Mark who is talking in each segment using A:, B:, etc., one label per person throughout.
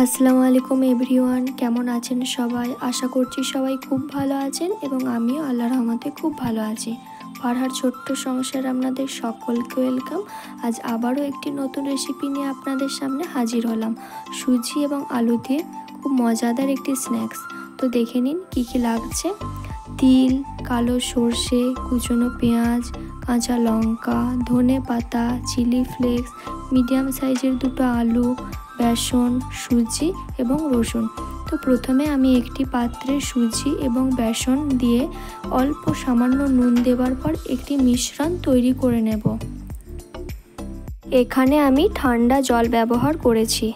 A: আসসালামু আলাইকুম এভরিওয়ান, কেমন আছেন সবাই? আশা করছি সবাই খুব ভালো আছেন এবং আমিও আল্লাহর রহমতে খুব ভালো আছি। ফারহার ছোট্ট সংসার আপনাদের সকলকে ওয়েলকাম। আজ আবারও একটি নতুন রেসিপি নিয়ে আপনাদের সামনে হাজির হলাম। সুজি এবং আলু দিয়ে খুব মজাদার একটি স্ন্যাক্স। তো দেখে নিন কী কী লাগছে। তিল, কালো সর্ষে, কুচনো পেঁয়াজ, কাঁচা লঙ্কা, ধনে পাতা, চিলি ফ্লেক্স, মিডিয়াম সাইজের দুটো আলু, বেসন, সুজি এবং রসুন। তো প্রথমে আমি একটি পাত্রে সুজি এবং বেসন দিয়ে অল্প সামান্য নুন দেওয়ার পর একটি মিশ্রণ তৈরি করে নেব। এখানে আমি ঠান্ডা জল ব্যবহার করেছি।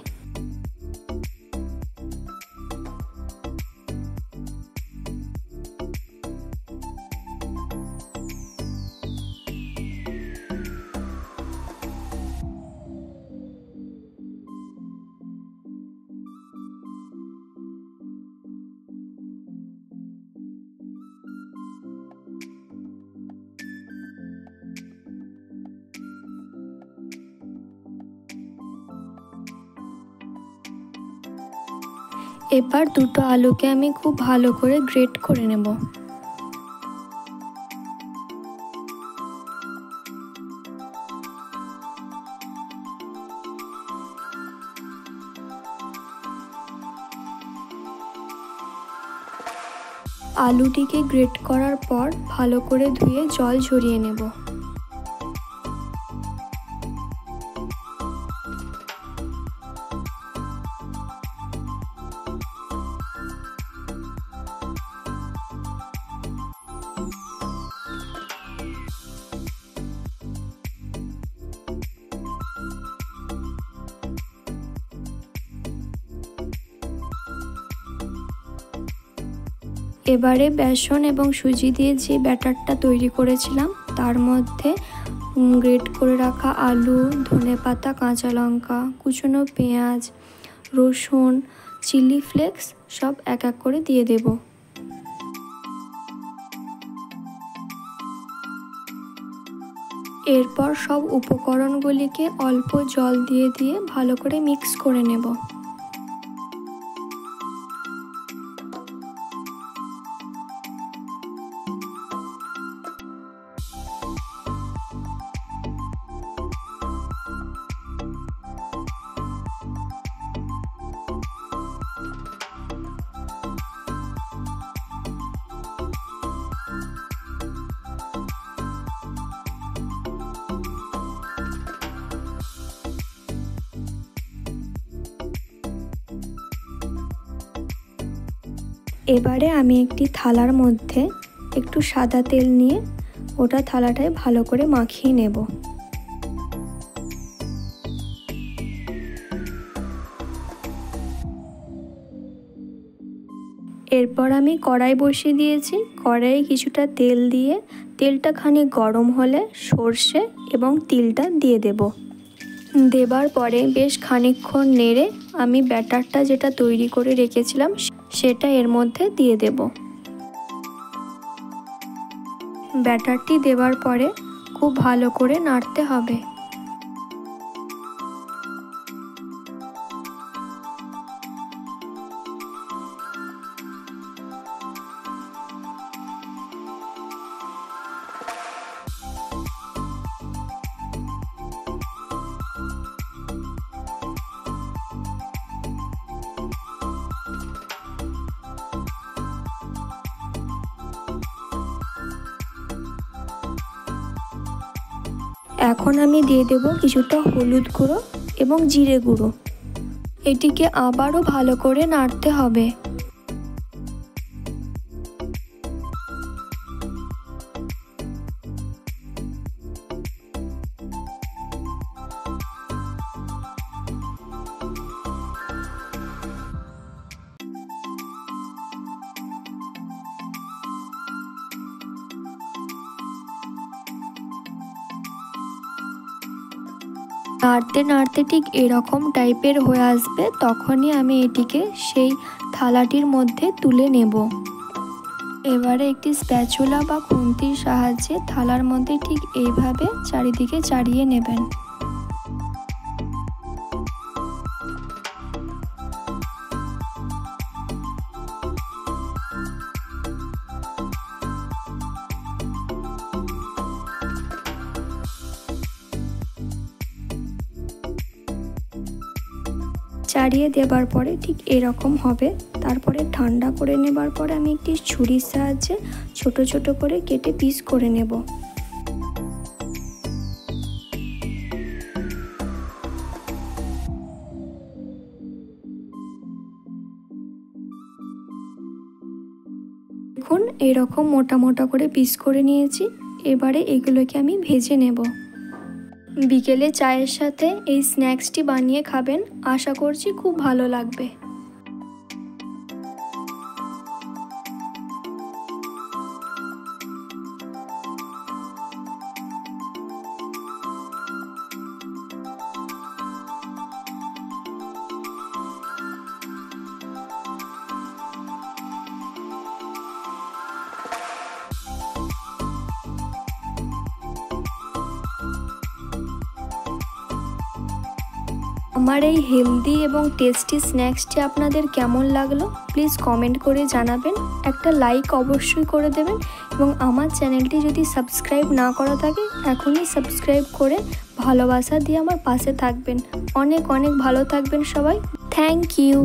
A: এবার দুটো আলুকে আমি খুব ভালো করে গ্রেট করে নেব। আলুটিকে গ্রেট করার পর ভালো করে ধুয়ে জল ঝরিয়ে নেব। এবারে বেসন এবং সুজি দিয়ে যে ব্যাটারটা তৈরি করেছিলাম তার মধ্যে গ্রেট করে রাখা আলু, ধনেপাতা, কাঁচা লঙ্কা, কুচনো পেঁয়াজ, রসুন, চিলি ফ্লেক্স সব এক এক করে দিয়ে দেব। এরপর সব উপকরণগুলিকে অল্প জল দিয়ে ভালো করে মিক্স করে নেব। এবারে আমি একটি থালার মধ্যে একটু সাদা তেল নিয়ে ওটা থালাটায় ভালো করে মাখিয়ে নেব। এরপর আমি কড়াই বসিয়ে দিয়েছি। কড়াইয়ে কিছুটা তেল দিয়ে তেলটা খানিক গরম হলে সর্ষে এবং তিলটা দিয়ে দেব। দেবার পরে বেশ খানিকক্ষণ নেড়ে আমি ব্যাটারটা যেটা তৈরি করে রেখেছিলাম সেটা এর মধ্যে দিয়ে দেব। ব্যাটারটি দেওয়ার পরে খুব ভালো করে নাড়তে হবে। এখন আমি দিয়ে দেব কিছুটা হলুদ গুঁড়ো এবং জিরে গুঁড়ো। এটিকে আবারও ভালো করে নাড়তে হবে। নাড়তে নাড়তে ঠিক এরকম টাইপের হয়ে আসবে, তখনই আমি এটিকে সেই থালাটির মধ্যে তুলে নেব। এবারে একটি স্প্যাচুলা বা খুন্তির সাহায্যে থালার মধ্যে ঠিক এইভাবে চারিদিকে চাড়িয়ে নেবেন। চাড়িয়ে দেবার পরে ঠিক এরকম হবে। তারপরে ঠান্ডা করে নেবার পরে আমি একটি ছুরির সাহায্যে ছোট ছোট করে কেটে পিস করে নেব। দেখুন এরকম মোটা মোটা করে পিস করে নিয়েছি। এবারে এগুলোকে আমি ভেজে নেব। বিকেলে চায়ের সাথে এই স্ন্যাক্সটি বানিয়ে খাবেন, আশা করছি খুব ভালো লাগবে। আমার এই হেলদি এবং টেস্টি স্ন্যাক্সটি আপনাদের কেমন লাগলো প্লিজ কমেন্ট করে জানাবেন। একটা লাইক অবশ্যই করে দেবেন এবং আমার চ্যানেলটি যদি সাবস্ক্রাইব না করা থাকে এখনই সাবস্ক্রাইব করে ভালোবাসা দিয়ে আমার পাশে থাকবেন। অনেক অনেক ভালো থাকবেন সবাই। Thank you.